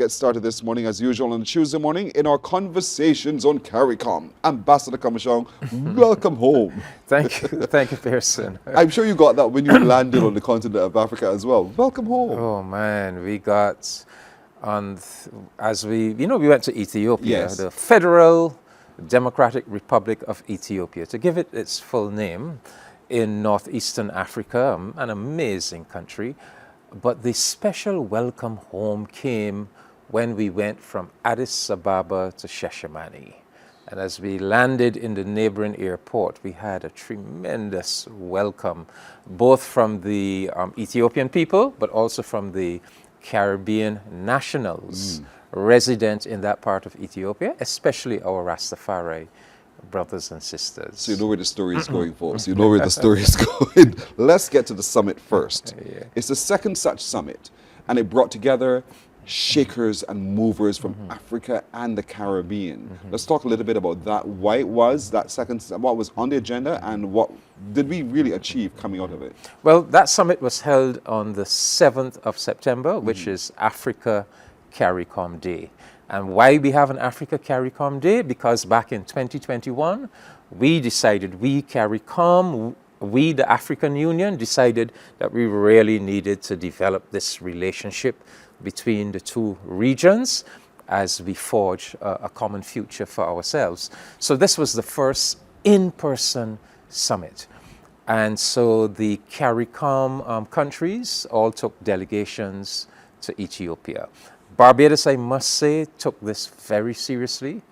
get started this morning as usual on a Tuesday morning in our conversations on CARICOM. Ambassador Comissiong, welcome home. Thank you, Pearson. I'm sure you got that when you landed on the continent of Africa as well. Welcome home. Oh man, we got on as we went to Ethiopia, Yes. the Federal Democratic Republic of Ethiopia, to give it its full name, in northeastern Africa, an amazing country. But the special welcome home came when we went from Addis Ababa to Shashamene. And as we landed in the neighboring airport, we had a tremendous welcome, both from the Ethiopian people, but also from the Caribbean nationals resident in that part of Ethiopia, especially our Rastafari brothers and sisters. So you know where the story is going, folks. You know where the story is going. Let's get to the summit first. Yeah. It's the second such summit, and it brought together shakers and movers from Africa and the Caribbean. Let's talk a little bit about that. Why it was that second, what was on the agenda, and what did we really achieve coming out of it? Well, that summit was held on the 7th of September, which is Africa-CARICOM Day. And why we have an Africa-CARICOM Day? Because back in 2021, we decided, CARICOM, we, the African Union, decided that we really needed to develop this relationship between the two regions as we forge a common future for ourselves. So this was the first in-person summit. And so the CARICOM countries all took delegations to Ethiopia. Barbados, I must say, took this very seriously.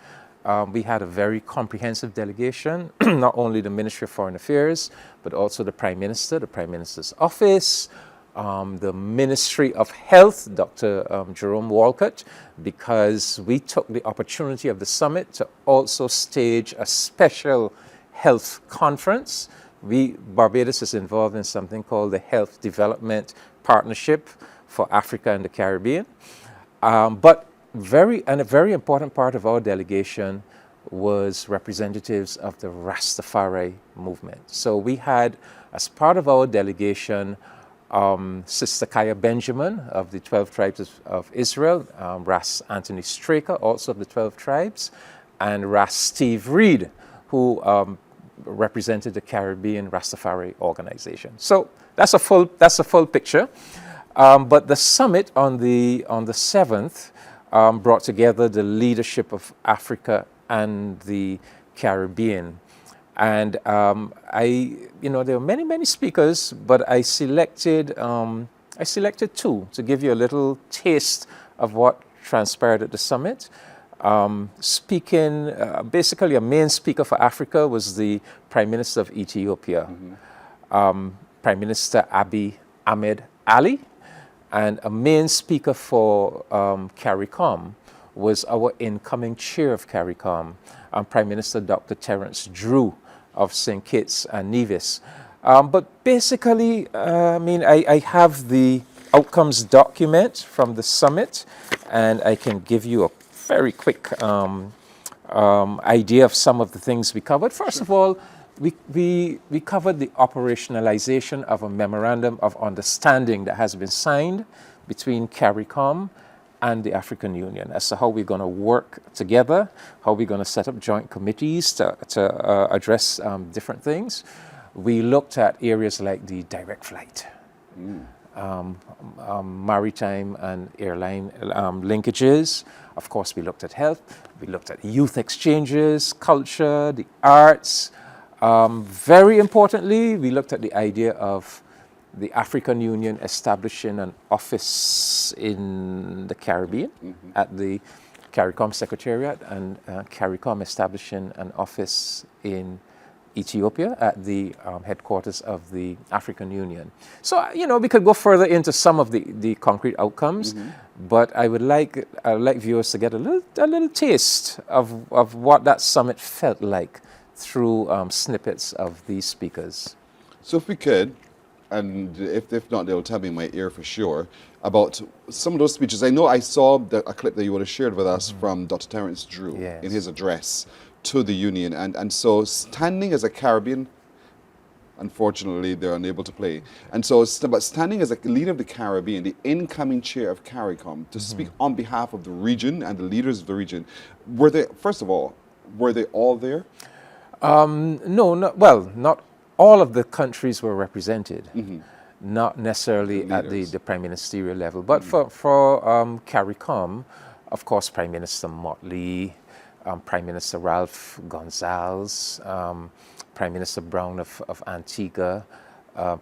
We had a very comprehensive delegation, not only the Ministry of Foreign Affairs, but also the Prime Minister, the Prime Minister's office, the Ministry of Health, Dr. Jerome Walcott, because we took the opportunity of the summit to also stage a special health conference. Barbados is involved in something called the Health Development Partnership for Africa and the Caribbean. But a very important part of our delegation was representatives of the Rastafari movement. So we had, as part of our delegation, Sister Kaya Benjamin of the 12 Tribes of Israel, Ras Anthony Straker, also of the 12 Tribes, and Ras Steve Reed, who represented the Caribbean Rastafari organization. So that's a full picture. But the summit on the 7th brought together the leadership of Africa and the Caribbean. And there were many speakers, but I selected two to give you a little taste of what transpired at the summit. Basically a main speaker for Africa was the Prime Minister of Ethiopia, Prime Minister Abiy Ahmed Ali. And a main speaker for CARICOM was our incoming chair of CARICOM, Prime Minister Dr. Terence Drew of St. Kitts and Nevis. But basically, I have the outcomes document from the summit, and I can give you a very quick idea of some of the things we covered. First of all, we covered the operationalization of a memorandum of understanding that has been signed between CARICOM and the African Union as to how we're going to work together, how we're going to set up joint committees to address different things. We looked at areas like the direct flight, maritime and airline linkages. Of course, we looked at health. We looked at youth exchanges, culture, the arts. Very importantly, we looked at the idea of the African Union establishing an office in the Caribbean at the CARICOM Secretariat, and CARICOM establishing an office in Ethiopia at the headquarters of the African Union. So, we could go further into some of the concrete outcomes, but I would like viewers to get a little taste of what that summit felt like through snippets of these speakers. So if we could, and if not, they'll tell me in my ear for sure, about some of those speeches. I know I saw a clip that you would have shared with us from Dr. Terence Drew in his address to the Union. And so standing as a Caribbean unfortunately, they're unable to play. And so, but standing as a leader of the Caribbean, the incoming chair of CARICOM, to speak on behalf of the region and the leaders of the region, were they, first of all, were they all there? No, not all of the countries were represented. Not necessarily at the prime ministerial level, but for CARICOM, of course, Prime Minister Motley, Prime Minister Ralph Gonzalez, Prime Minister Brown of Antigua,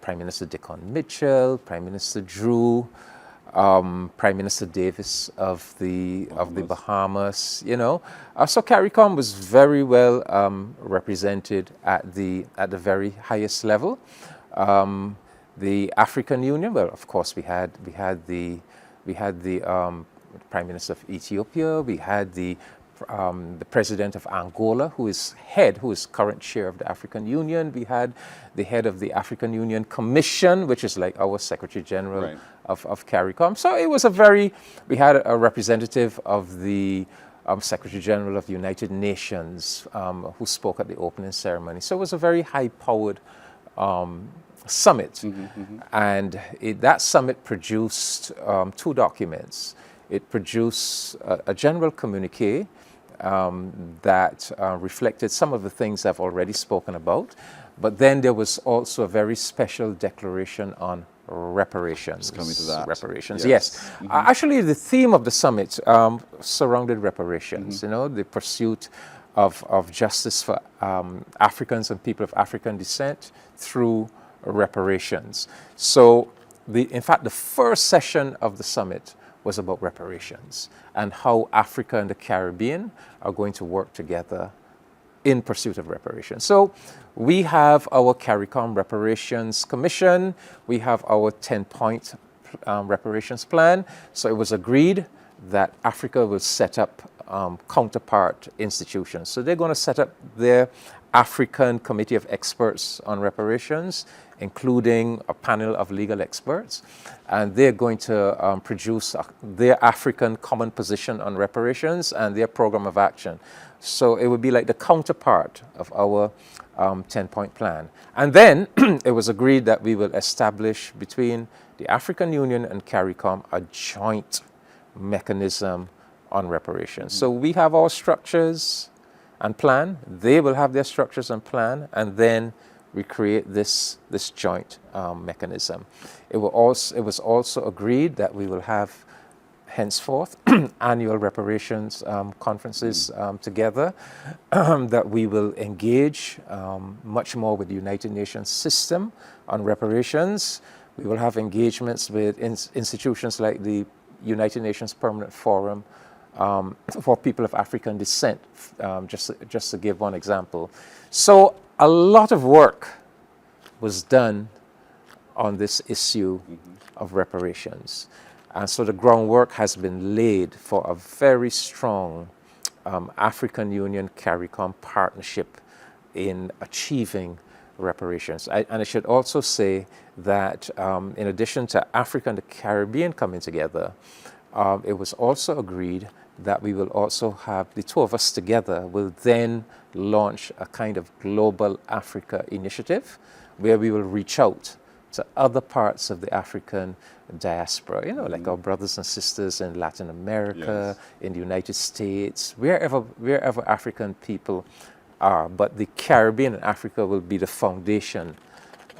Prime Minister Dickon Mitchell, Prime Minister Drew, Prime Minister Davis of the Bahamas. You know, so CARICOM was very well represented at the very highest level. The African Union, well, of course, we had the Prime Minister of Ethiopia, we had the President of Angola, who is current chair of the African Union. We had the head of the African Union Commission, which is like our Secretary General of CARICOM. So it was we had a representative of the Secretary General of the United Nations who spoke at the opening ceremony. So it was a very high-powered summit. And that summit produced two documents. It produced a general communique that reflected some of the things I've already spoken about, but then there was also a very special declaration on reparations. Coming to that. Reparations, yes. Actually, the theme of the summit surrounded reparations, you know, the pursuit of justice for Africans and people of African descent through reparations. So, in fact, the first session of the summit was about reparations and how Africa and the Caribbean are going to work together in pursuit of reparations. So we have our CARICOM Reparations Commission, we have our 10-point reparations plan. So it was agreed that Africa will set up counterpart institutions. So they're going to set up their African Committee of Experts on Reparations, including a panel of legal experts, and they're going to produce their African Common Position on Reparations and their program of action. So it would be like the counterpart of our 10-point plan. And then it was agreed that we will establish between the African Union and CARICOM a joint mechanism on reparations. So we have our structures and plan, they will have their structures and plan, and then we create this joint mechanism. It was also agreed that we will have henceforth annual reparations conferences together, that we will engage much more with the United Nations system on reparations. We will have engagements with institutions like the United Nations Permanent Forum for people of African descent, just to give one example. So a lot of work was done on this issue of reparations. And so the groundwork has been laid for a very strong African Union CARICOM partnership in achieving reparations. And I should also say that in addition to Africa and the Caribbean coming together, it was also agreed that we will also have, the two of us together will then launch a kind of global Africa initiative where we will reach out to other parts of the African diaspora, you know, like our brothers and sisters in Latin America, in the United States, wherever African people are. But the Caribbean and Africa will be the foundation,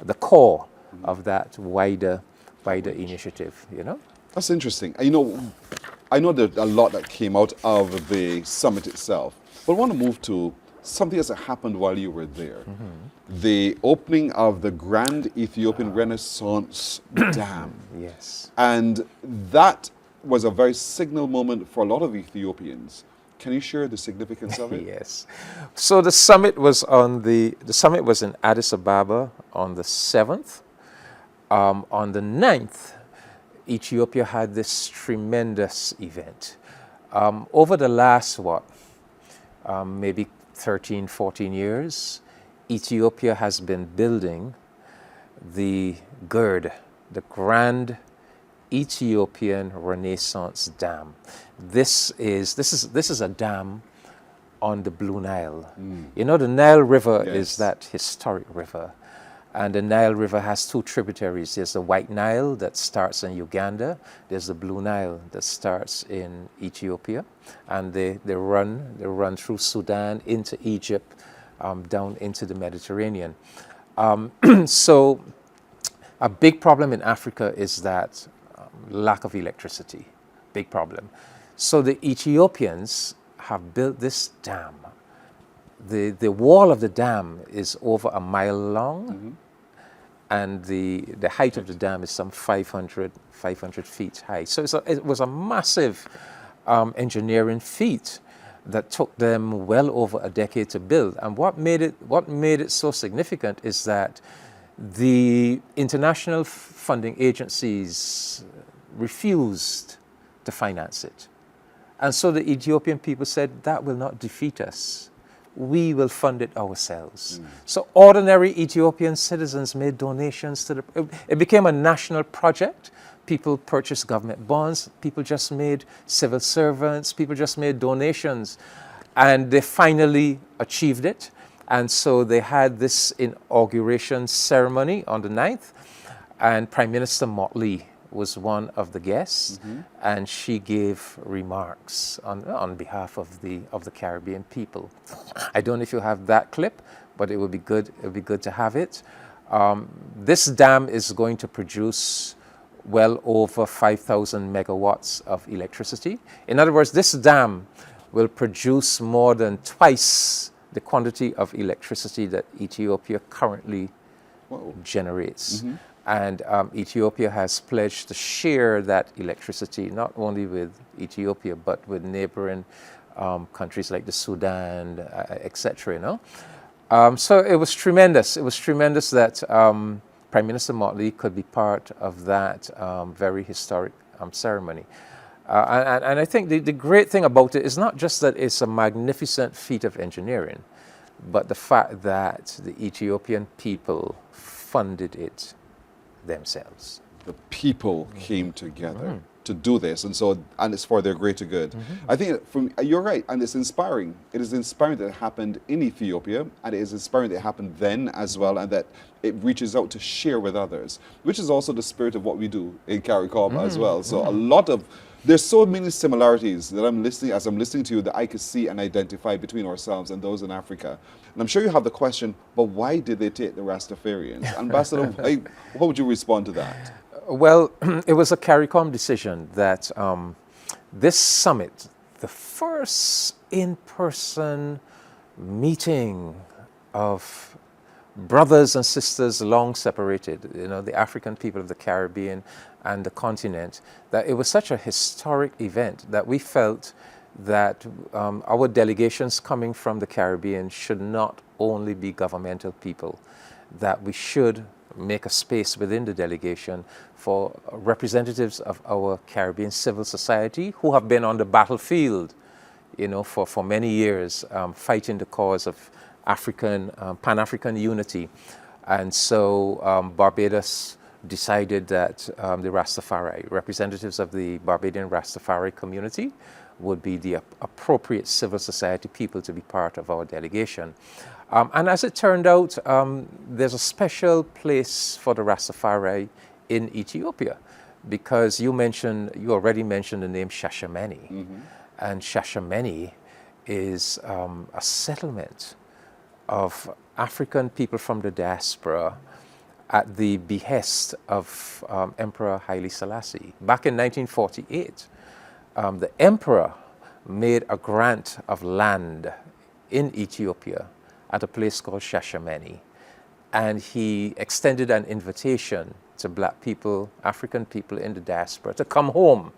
the core of that wider initiative, you know? That's interesting. You know, I know there's a lot that came out of the summit itself, but I want to move to something that happened while you were there. The opening of the Grand Ethiopian Renaissance Dam. Yes. And that was a very signal moment for a lot of Ethiopians. Can you share the significance of it? Yes. So the summit was in Addis Ababa on the 7th. On the 9th, Ethiopia had this tremendous event. Over the last, maybe 13, 14 years, Ethiopia has been building the GERD, the Grand Ethiopian Renaissance Dam. This is a dam on the Blue Nile. You know, the Nile River is that historic river. And the Nile River has two tributaries. There's the White Nile that starts in Uganda. There's the Blue Nile that starts in Ethiopia. And they run through Sudan into Egypt, down into the Mediterranean. So a big problem in Africa is that lack of electricity, big problem. So the Ethiopians have built this dam. The wall of the dam is over a mile long, and the height of the dam is some 500 feet high. So it was a massive engineering feat that took them well over a decade to build. And what made it so significant is that the international funding agencies refused to finance it. And so the Ethiopian people said, that will not defeat us. We will fund it ourselves. So ordinary Ethiopian citizens made donations to it became a national project. People purchased government bonds. People just made civil servants. People just made donations. And they finally achieved it. And so they had this inauguration ceremony on the 9th. And Prime Minister Motley was one of the guests. And she gave remarks on behalf of the Caribbean people. I don't know if you have that clip, but it would be good. It would be good to have it. This dam is going to produce well over 5,000 megawatts of electricity. In other words, this dam will produce more than twice the quantity of electricity that Ethiopia currently generates. And Ethiopia has pledged to share that electricity not only with Ethiopia but with neighboring countries like the Sudan, etc. You know, so it was tremendous. It was tremendous that Prime Minister Motley could be part of that very historic ceremony. And I think the great thing about it is not just that it's a magnificent feat of engineering, but the fact that the Ethiopian people funded it themselves. The people came together to do this, and it's for their greater good. I think you're right, and it's inspiring. It is inspiring that it happened in Ethiopia, and it is inspiring that it happened then as well, and that it reaches out to share with others, which is also the spirit of what we do in CARICOM as well. So there's so many similarities that as I'm listening to you, that I could see and identify between ourselves and those in Africa. And I'm sure you have the question, but why did they take the Rastafarians? Ambassador, what would you respond to that? Well, it was a CARICOM decision that this summit, the first in-person meeting of brothers and sisters long separated, you know, the African people of the Caribbean and the continent, that it was such a historic event that we felt that our delegations coming from the Caribbean should not only be governmental people, that we should make a space within the delegation for representatives of our Caribbean civil society who have been on the battlefield, you know, for many years, fighting the cause of Pan-African unity. And so Barbados decided that the Rastafari, representatives of the Barbadian Rastafari community, would be the appropriate civil society people to be part of our delegation. And as it turned out, there's a special place for the Rastafari in Ethiopia, because you already mentioned the name Shashamene. And Shashamene is a settlement of African people from the diaspora at the behest of Emperor Haile Selassie. Back in 1948, the emperor made a grant of land in Ethiopia at a place called Shashamene, and he extended an invitation to black people, African people in the diaspora, to come home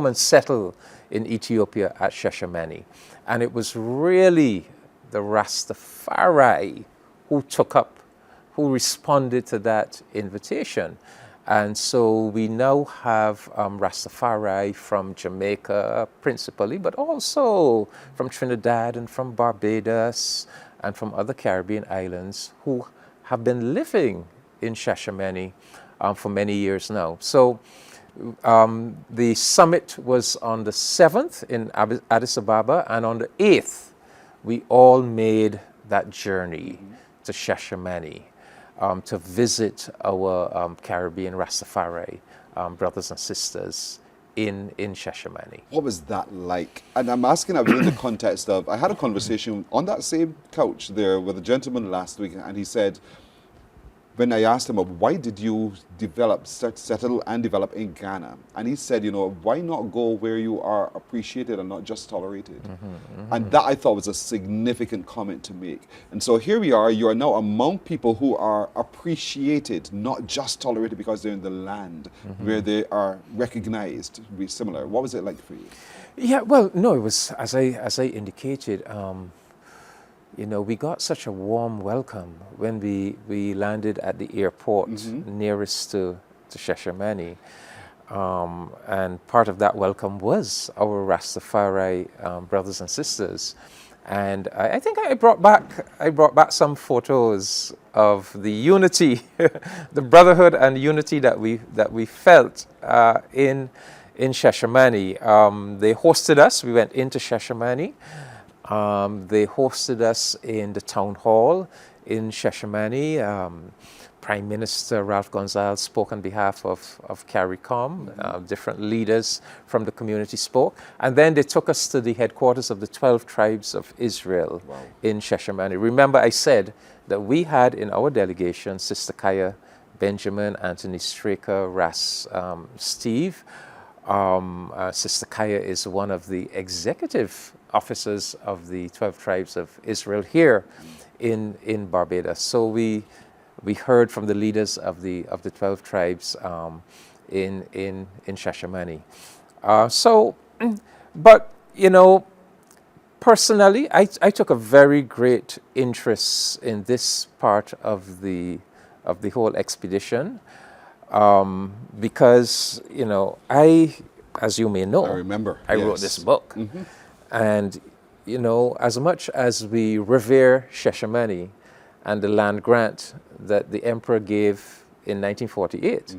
and settle in Ethiopia at Shashamene. And it was really the Rastafari who responded to that invitation. And so we now have Rastafari from Jamaica principally, but also from Trinidad and from Barbados and from other Caribbean islands who have been living in Shashamene for many years now. So the summit was on the 7th in Addis Ababa, and on the 8th, we all made that journey to Shashamene. to visit our Caribbean Rastafari brothers and sisters in Shashamene. What was that like? And I'm asking that within the context of, I had a conversation on that same couch there with a gentleman last week, and he said, when I asked him, why did you settle and develop in Ghana? And he said, why not go where you are appreciated and not just tolerated? And that I thought was a significant comment to make. And so here we are, you are now among people who are appreciated, not just tolerated because they're in the land where they are recognized to be similar. What was it like for you? Yeah, well, no, it was, as I indicated, we got such a warm welcome when we landed at the airport nearest to Shashamene. And part of that welcome was our Rastafari brothers and sisters. And I think I brought back some photos of the unity, the brotherhood and unity that we felt in Shashamene. They hosted us. We went into Shashamene. They hosted us in the town hall in Shashamene. Prime Minister Ralph Gonzalez spoke on behalf of CARICOM. Different leaders from the community spoke. And then they took us to the headquarters of the 12 tribes of Israel in Shashamene. Remember, I said that we had in our delegation Sister Kaya Benjamin, Anthony Straker, Steve. Sister Kaya is one of the executive officers of the 12 tribes of Israel here in Barbados. So we heard from the leaders of the 12 tribes in Shashamene. But personally, I took a very great interest in this part of the whole expedition. Because, as you may know, I remember. I wrote this book. And, as much as we revere Shashamene and the land grant that the emperor gave in 1948,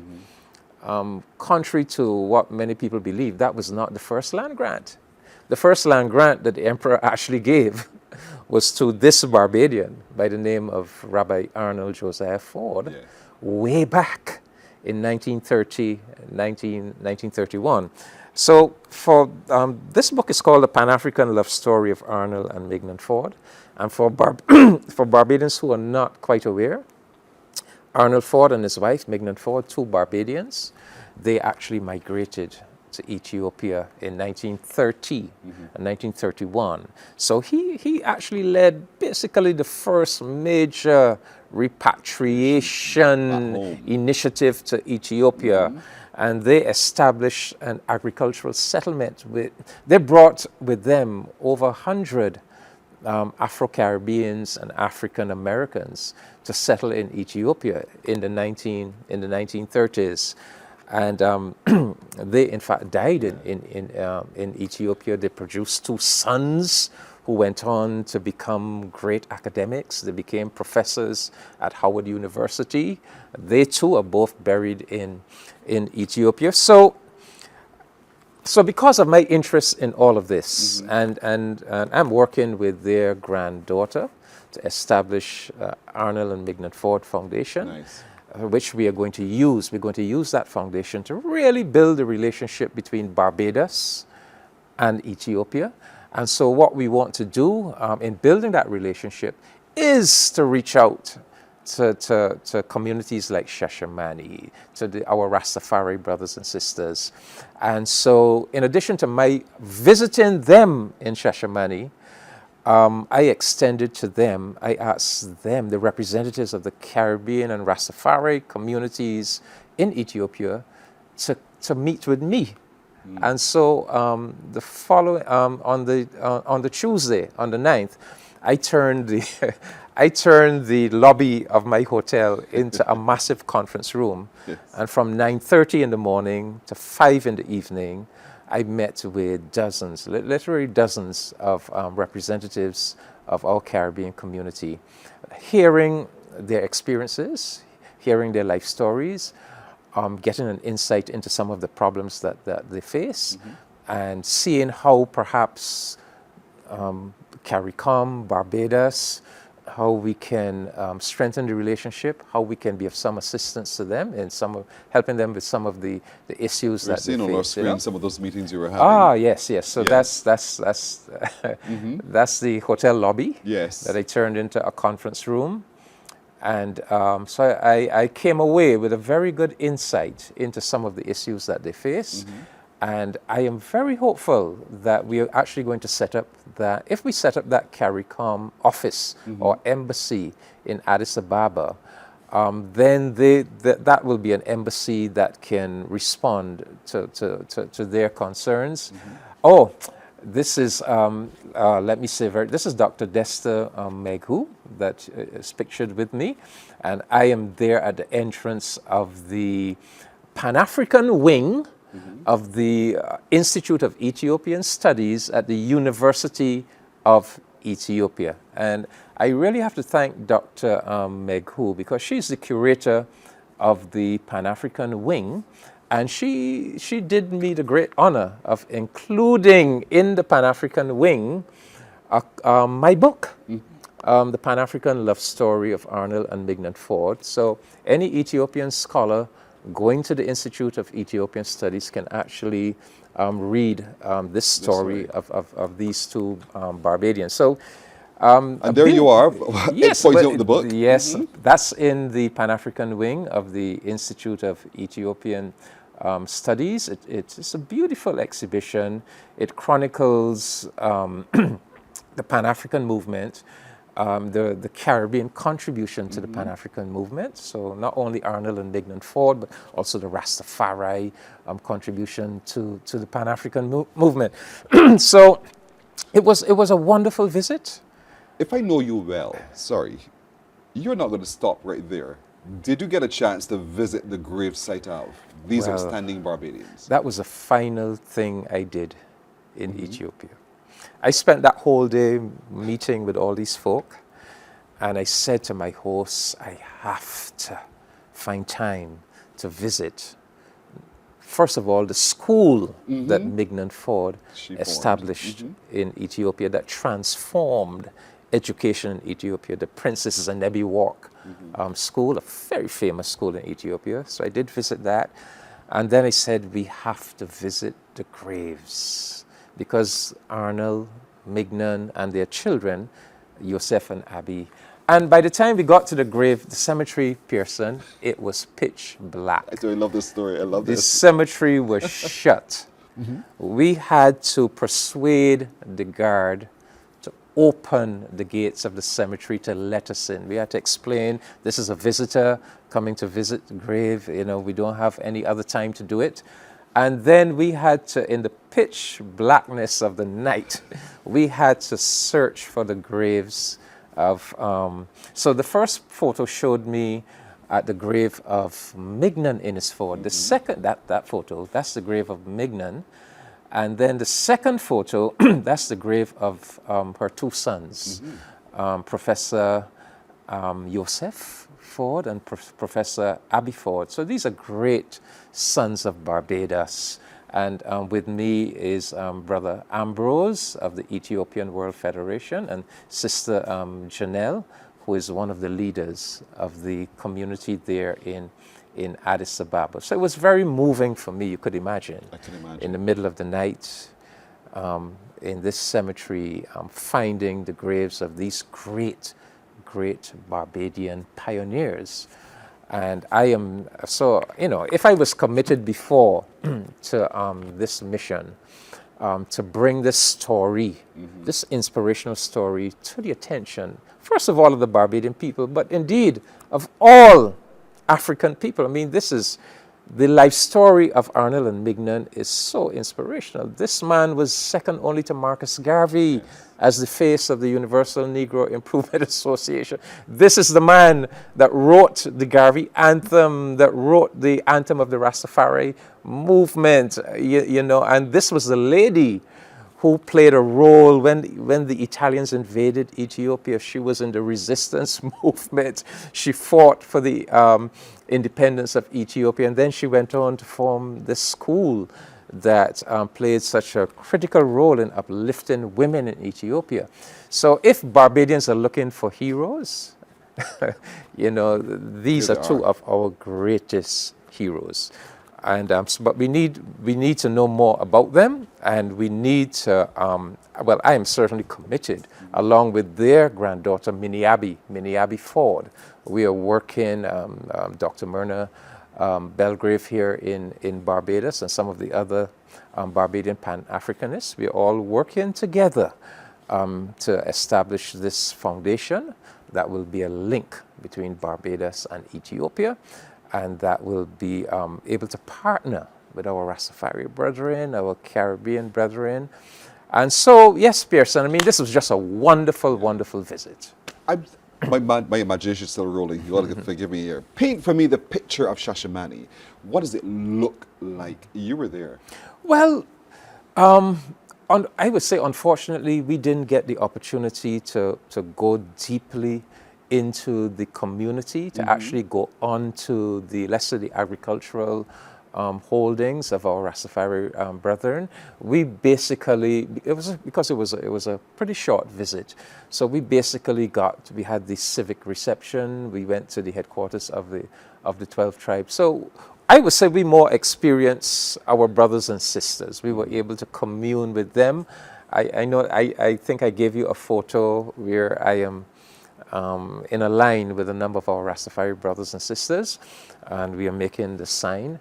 contrary to what many people believe, that was not the first land grant. The first land grant that the emperor actually gave was to this Barbadian by the name of Rabbi Arnold Josiah Ford, way back in 1931. So for this book is called The Pan-African Love Story of Arnold and Mignon Ford. And for Barbadians who are not quite aware, Arnold Ford and his wife, Mignon Ford, two Barbadians, they actually migrated to Ethiopia in 1930 and 1931. So he actually led basically the first major repatriation initiative to Ethiopia. And they established an agricultural settlement. They brought with them over 100 Afro-Caribbeans and African Americans to settle in Ethiopia in the 1930s. And they, in fact, died in Ethiopia. They produced two sons who went on to become great academics. They became professors at Howard University. They, too, are both buried in Ethiopia. So because of my interest in all of this, and I'm working with their granddaughter to establish Arnold and Mignon Ford Foundation, which we are going to use. We're going to use that foundation to really build a relationship between Barbados and Ethiopia. And so what we want to do in building that relationship is to reach out to communities like Shashamene, to our Rastafari brothers and sisters. And so in addition to my visiting them in Shashamene, I extended to them, I asked them, the representatives of the Caribbean and Rastafari communities in Ethiopia, to meet with me. And so the following on the Tuesday, on the 9th, I turned the lobby of my hotel into a massive conference room. And from 9:30 in the morning to 5 in the evening, I met with dozens, literally dozens of representatives of our Caribbean community, hearing their experiences, hearing their life stories, getting an insight into some of the problems that they face, and seeing how perhaps CARICOM, Barbados, how we can strengthen the relationship, how we can be of some assistance to them in helping them with some of the issues that they face. We're seeing on our screen some of those meetings you were having. Ah, yes, yes. So Yes. that's that's the hotel lobby. Yes. That I turned into a conference room. And so I came away with a very good insight into some of the issues that they face. And I am very hopeful that we are actually going to set up that, if we set up that CARICOM office or embassy in Addis Ababa, then that will be an embassy that can respond to their concerns. Oh, this is, let me say, this is Dr. Desta Meghu that is pictured with me, and I am there at the entrance of the Pan-African wing of the Institute of Ethiopian Studies at the University of Ethiopia. And I really have to thank Dr. Meghu, because she's the curator of the Pan-African wing, and she did me the great honor of including in the Pan-African wing my book, The Pan-African Love Story of Arnold and Mignon Ford. So any Ethiopian scholar going to the Institute of Ethiopian Studies can actually read this story of these two Barbadians. So, and there you are, yes, pointing out the book. Yes, that's in the Pan-African wing of the Institute of Ethiopian Studies. It's a beautiful exhibition. It chronicles the Pan-African movement, the Caribbean contribution to the Pan-African movement. So not only Arnold and Mignon Ford, but also the Rastafari contribution to the Pan-African movement. So it was a wonderful visit. If I know you well, sorry, you're not going to stop right there. Did you get a chance to visit the grave site of these outstanding Barbadians? That was the final thing I did in Ethiopia. I spent that whole day meeting with all these folk, and I said to my hosts, I have to find time to visit, first of all, the school that Mignon Ford established in Ethiopia that transformed education in Ethiopia, the Princess Zenebi Walk School, a very famous school in Ethiopia. So I did visit that. And then I said, we have to visit the graves, because Arnold, Mignon, and their children, Yosef and Abi. And by the time we got to the grave, the cemetery, Pearson, it was pitch black. I do love this story. I love this. The cemetery was shut. We had to persuade the guard to open the gates of the cemetery to let us in. We had to explain, this is a visitor coming to visit the grave. You know, we don't have any other time to do it. And then we had to, in the pitch blackness of the night, we had to search for the graves of, so the first photo showed me at the grave of Mignon Innes Ford. The second, that photo, that's the grave of Mignon. And then the second photo, that's the grave of her two sons, Professor Yosef Ford and Professor Abi Ford. So these are great sons of Barbados. And with me is Brother Ambrose of the Ethiopian World Federation, and Sister Janelle, who is one of the leaders of the community there in Addis Ababa. So it was very moving for me, you could imagine. I can imagine. In the middle of the night, in this cemetery, finding the graves of these great Barbadian pioneers. And I am, so, you know, if I was committed before to this mission, to bring this story, this inspirational story to the attention, first of all, of the Barbadian people, but indeed of all African people. I mean, this is, the life story of Arnold and Mignon is so inspirational. This man was second only to Marcus Garvey as the face of the Universal Negro Improvement Association. This is the man that wrote the Garvey anthem, that wrote the anthem of the Rastafari movement, you know, and this was the lady who played a role when the Italians invaded Ethiopia. She was in the resistance movement. She fought for the independence of Ethiopia, and then she went on to form this school that played such a critical role in uplifting women in Ethiopia. So if Barbadians are looking for heroes, you know, these Here are they two are. of our greatest heroes. And but we need to know more about them, and we need to. Well, I am certainly committed, along with their granddaughter Miniabi Ford. We are working, Dr. Myrna Belgrave here in Barbados, and some of the other Barbadian Pan-Africanists. We are all working together to establish this foundation that will be a link between Barbados and Ethiopia, and that will be able to partner with our Rastafari brethren, our Caribbean brethren. And so, yes, Pearson, I mean, this was just a wonderful, wonderful visit. My imagination is still rolling. You got to forgive me here. Paint for me the picture of Shashamene. What does it look like? You were there. Well, I would say, unfortunately, we didn't get the opportunity to go deeply into the community, to actually go on to the, let's say, the agricultural holdings of our Rastafari brethren. We basically, because it was a pretty short visit, so we basically we had the civic reception. We went to the headquarters of the 12 tribes. So I would say we more experienced our brothers and sisters. We were able to commune with them. I think I gave you a photo where I am in a line with a number of our Rastafari brothers and sisters, and we are making the sign,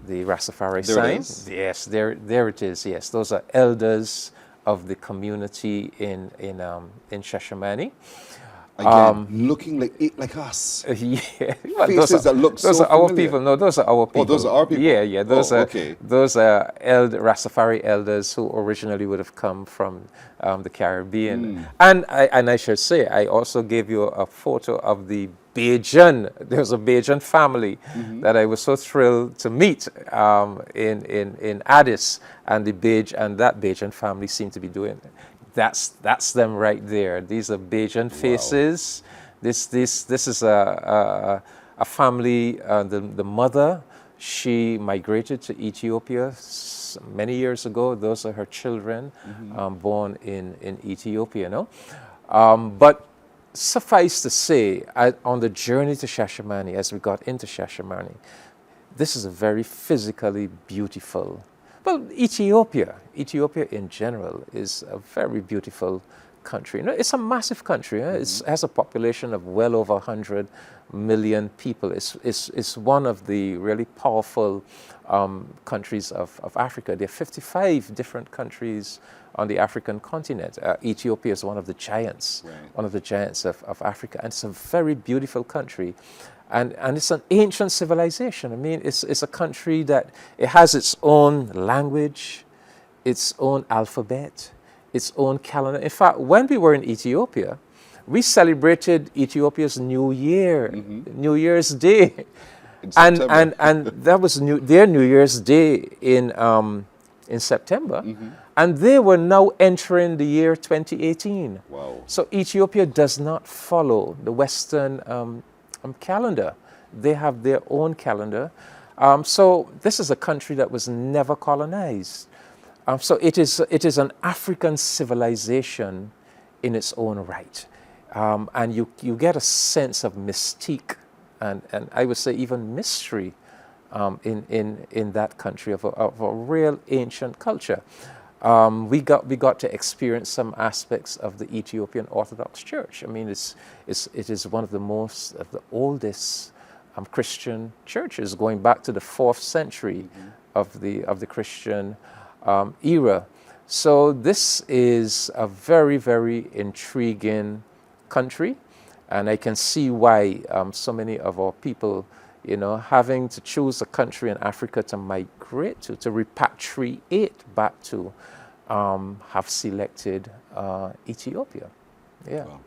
the Rastafari There sign. it is. Yes, there it is. Yes, those are elders of the community in Shashamene. Again, looking like us. Yeah, well, Faces that look those so are our familiar. people. No, those are our people. Oh, those are our people? Yeah. Those Oh, are okay. Rastafari elders who originally would have come from the Caribbean. And I should say, I also gave you a photo of the Bajan. There was a Bajan family that I was so thrilled to meet in Addis, and that Bajan family seemed to be doing. That's them right there. These are Bajan faces. This is a family. The mother, she migrated to Ethiopia many years ago. Those are her children, born in Ethiopia. No, but suffice to say, on the journey to Shashamene, as we got into Shashamene, this is a very physically beautiful. Well, Ethiopia in general is a very beautiful country. You know, it's a massive country. It has a population of well over 100 million people. It's one of the really powerful countries of Africa. There are 55 different countries on the African continent. Ethiopia is one of the giants, of Africa. And it's a very beautiful country. And it's an ancient civilization. I mean, it's a country that it has its own language, its own alphabet, its own calendar. In fact, when we were in Ethiopia, we celebrated Ethiopia's New Year, New Year's Day, and that was their New Year's Day in September, and they were now entering the year 2018. Wow! So Ethiopia does not follow the Western calendar. They have their own calendar. So this is a country that was never colonized. So it is an African civilization in its own right. And you get a sense of mystique and I would say even mystery in that country of a real ancient culture. We got to experience some aspects of the Ethiopian Orthodox Church. I mean, it is one of the oldest Christian churches, going back to the 4th century of the Christian era. So this is a very, very intriguing country, and I can see why so many of our people, you know, having to choose a country in Africa to migrate to repatriate back to, have selected Ethiopia. Yeah. Wow.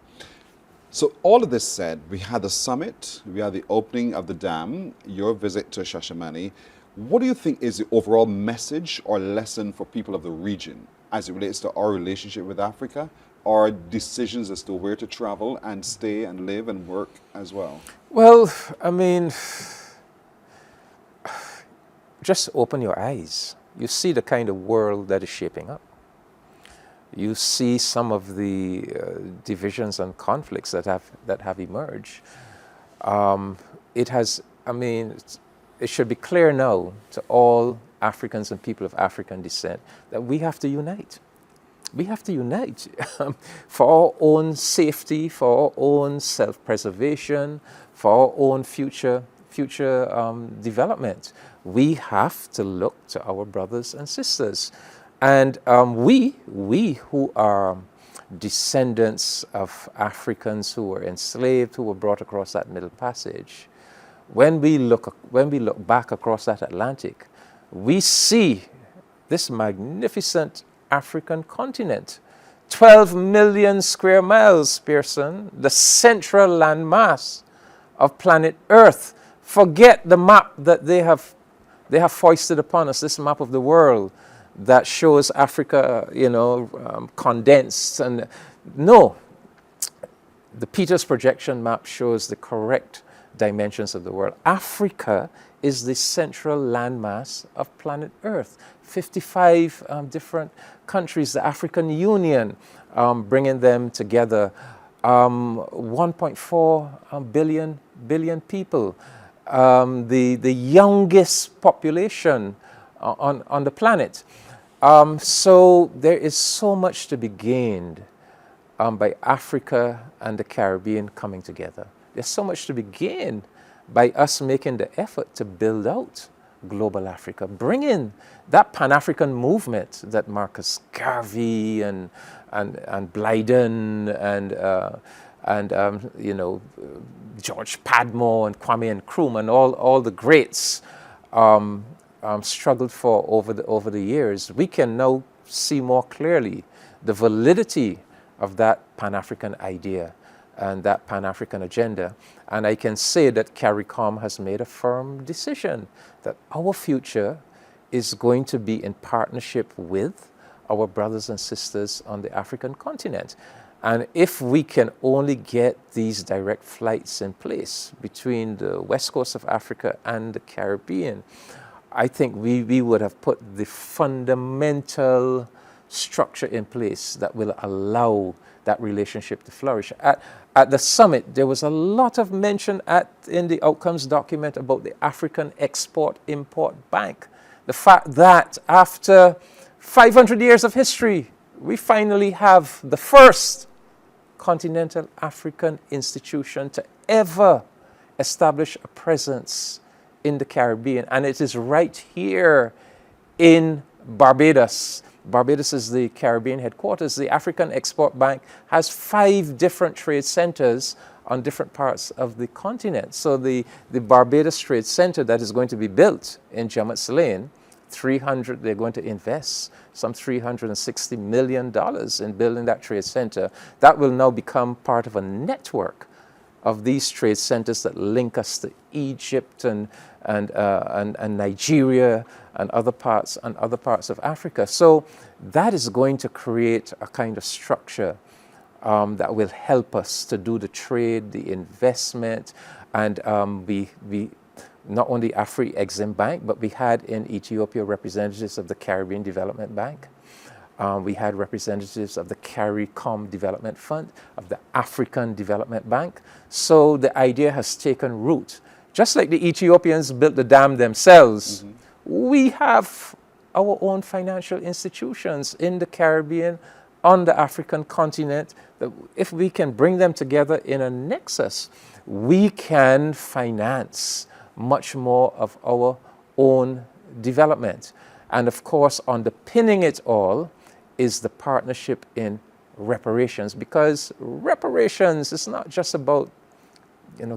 So all of this said, we had the summit, we had the opening of the dam, your visit to Shashamene. What do you think is the overall message or lesson for people of the region as it relates to our relationship with Africa, our decisions as to where to travel and stay and live and work as well? Well, I mean, just open your eyes. you see the kind of world that is shaping up. You see some of the divisions and conflicts that have emerged. It has, I mean, it should be clear now to all Africans and people of African descent that we have to unite. We have to unite for our own safety, for our own self-preservation, for our own future development. We have to look to our brothers and sisters. And we who are descendants of Africans who were enslaved, who were brought across that Middle Passage, when we look back across that Atlantic, we see this magnificent African continent, 12 million square miles, Pearson, the central landmass of planet Earth. Forget the map that they have foisted upon us, this map of the world that shows Africa, condensed. And no, the Peters projection map shows the correct dimensions of the world. Africa is the central landmass of planet Earth. 55 different countries, the African Union, bringing them together. 1.4 billion people. The youngest population on the planet. So there is so much to be gained by Africa and the Caribbean coming together. There's so much to be gained by us making the effort to build out global Africa, bring in that Pan-African movement that Marcus Garvey and Blyden and George Padmore and Kwame Nkrumah and all the greats struggled for over the years. We can now see more clearly the validity of that Pan-African idea and that Pan-African agenda. And I can say that CARICOM has made a firm decision that our future is going to be in partnership with our brothers and sisters on the African continent. And if we can only get these direct flights in place between the west coast of Africa and the Caribbean, I think we would have put the fundamental structure in place that will allow that relationship to flourish. At the summit, there was a lot of mention in the outcomes document about the African Export-Import Bank. The fact that after 500 years of history, we finally have the first continental African institution to ever establish a presence in the Caribbean. And it is right here in Barbados. Barbados is the Caribbean headquarters. The African Export Bank has 5 different trade centers on different parts of the continent. So the Barbados Trade Center that is going to be built in Jamet's Lane, they're going to invest some $360 million in building that trade center. That will now become part of a network of these trade centers that link us to Egypt and Nigeria and other parts of Africa. So that is going to create a kind of structure that will help us to do the trade, the investment, and we not only Afri-Exim Bank, but we had in Ethiopia representatives of the Caribbean Development Bank. We had representatives of the CARICOM Development Fund, of the African Development Bank. So the idea has taken root. Just like the Ethiopians built the dam themselves, we have our own financial institutions in the Caribbean, on the African continent, that if we can bring them together in a nexus, we can finance much more of our own development. And of course, underpinning it all is the partnership in reparations, because reparations is not just about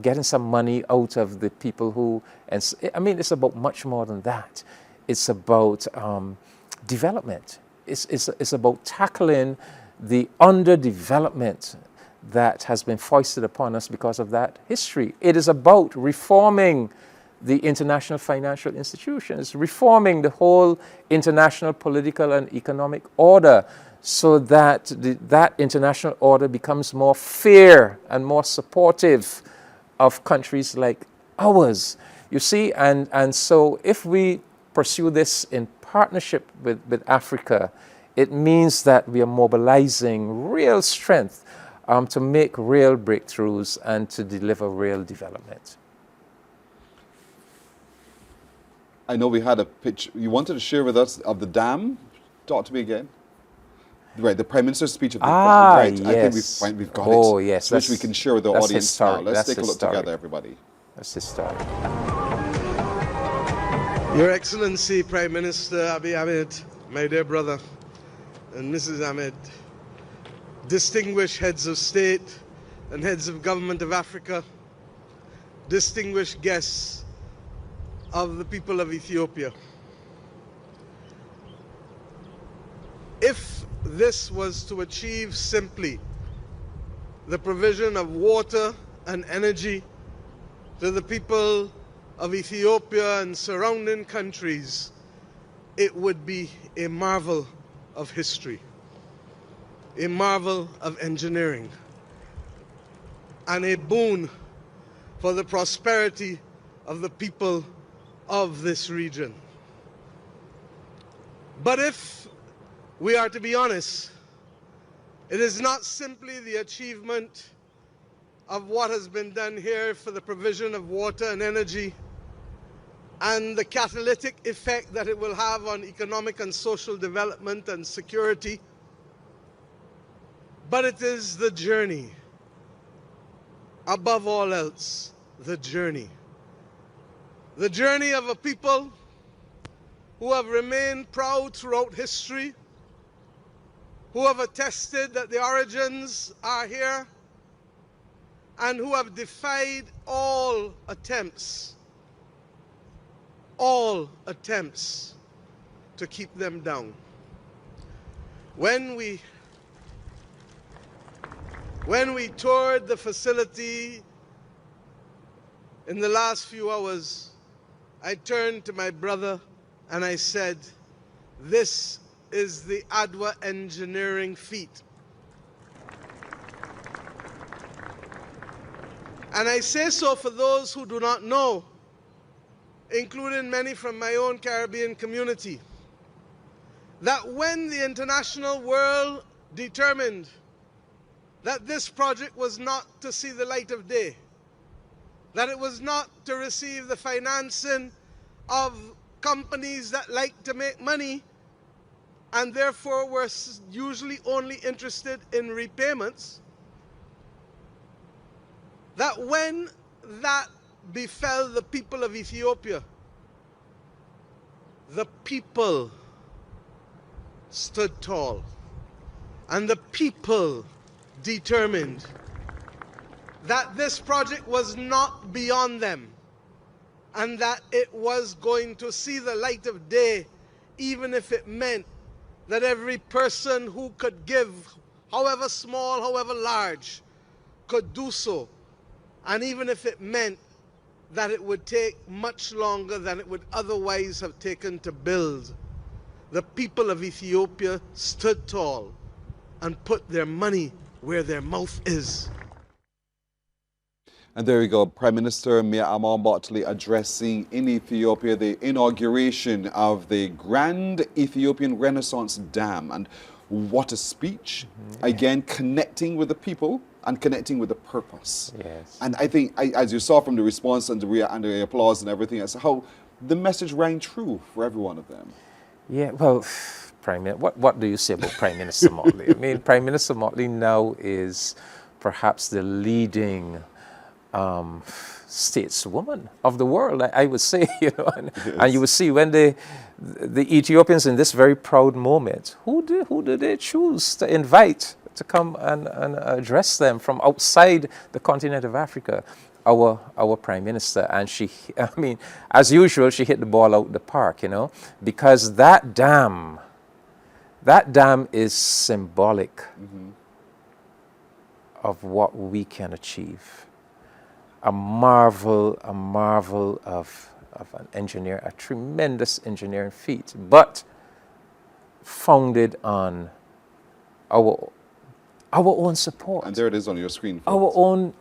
getting some money out of the people who, it's about much more than that. It's about development. It's about tackling the underdevelopment that has been foisted upon us because of that history. It is about reforming the international financial institutions, reforming the whole international political and economic order so that that international order becomes more fair and more supportive of countries like ours. You see, and so if we pursue this in partnership with Africa, it means that we are mobilizing real strength to make real breakthroughs and to deliver real development. I know we had a pitch you wanted to share with us of the dam. Talk to me again. Right, the Prime Minister's speech of the right. Yes. I think we've got it. Oh, yes. Which we can share with the audience historic. now. Let's That's take a look historic. together, everybody. That's historic. Your Excellency, Prime Minister Abiy Ahmed, my dear brother, and Mrs. Ahmed, distinguished heads of state and heads of government of Africa, distinguished guests of the people of Ethiopia. If this was to achieve simply the provision of water and energy to the people of Ethiopia and surrounding countries, it would be a marvel of history, a marvel of engineering, and a boon for the prosperity of the people of this region. But if we are to be honest, it is not simply the achievement of what has been done here for the provision of water and energy and the catalytic effect that it will have on economic and social development and security, but it is the journey. Above all else, the journey. The journey of a people who have remained proud throughout history, who have attested that the origins are here, and who have defied all attempts to keep them down. When we toured the facility in the last few hours, I turned to my brother and I said, this is the Adwa engineering feat. And I say so for those who do not know, including many from my own Caribbean community, that when the international world determined that this project was not to see the light of day, that it was not to receive the financing of companies that like to make money and therefore were usually only interested in repayments, that when that befell the people of Ethiopia, the people stood tall and the people determined that this project was not beyond them and that it was going to see the light of day, even if it meant that every person who could give, however small, however large, could do so. And even if it meant that it would take much longer than it would otherwise have taken to build, the people of Ethiopia stood tall and put their money where their mouth is. And there we go, Prime Minister Mia Amon Bartley addressing in Ethiopia the inauguration of the Grand Ethiopian Renaissance Dam. And what a speech. Again, connecting with the people and connecting with the purpose. Yes. And I think, as you saw from the response and the applause and everything, that's how the message rang true for every one of them. Yeah, well, what do you say about Prime Minister Motley? I mean, Prime Minister Motley now is perhaps the leading stateswoman of the world, I would say, you know, and you would see when the Ethiopians in this very proud moment, who do they choose to invite to come and address them from outside the continent of Africa? Our Prime Minister. And she, I mean, as usual, she hit the ball out the park, you know, because that dam is symbolic of what we can achieve. A marvel of an engineer, a tremendous engineering feat, but founded on our own support. And there it is on your screen, folks. Our own,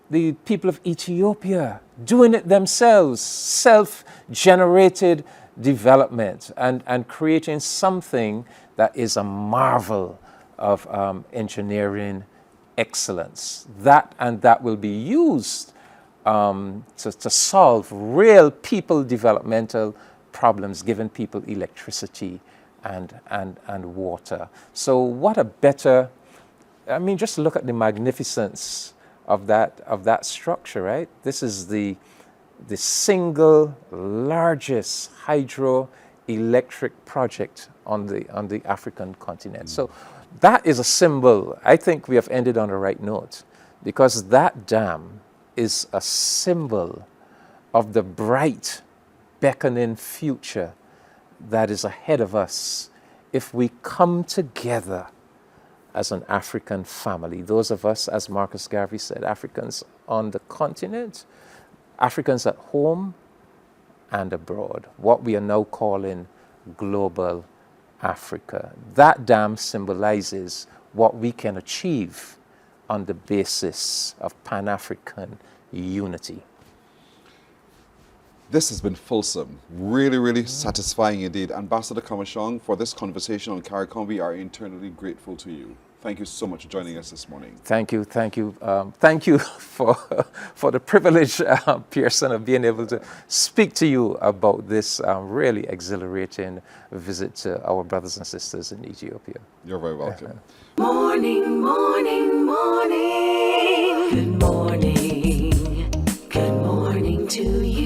the people of Ethiopia doing it themselves, self-generated development and creating something that is a marvel of engineering excellence. That will be used to solve real people developmental problems, giving people electricity and water. So what a better, I mean, just look at the magnificence of that structure, right? This is the single largest hydroelectric project on the African continent. So that is a symbol. I think we have ended on the right note, because that dam is a symbol of the bright, beckoning future that is ahead of us if we come together as an African family. Those of us, as Marcus Garvey said, Africans on the continent, Africans at home and abroad, what we are now calling global Africa. That dam symbolizes what we can achieve on the basis of Pan-African unity. This has been fulsome, really, really satisfying indeed. Ambassador Comissiong, for this conversation on CARICOM, we are eternally grateful to you. Thank you so much for joining us this morning. Thank you for the privilege, Pearson, of being able to speak to you about this really exhilarating visit to our brothers and sisters in Ethiopia. You're very welcome. Morning, morning, morning. Good morning. Good morning to you.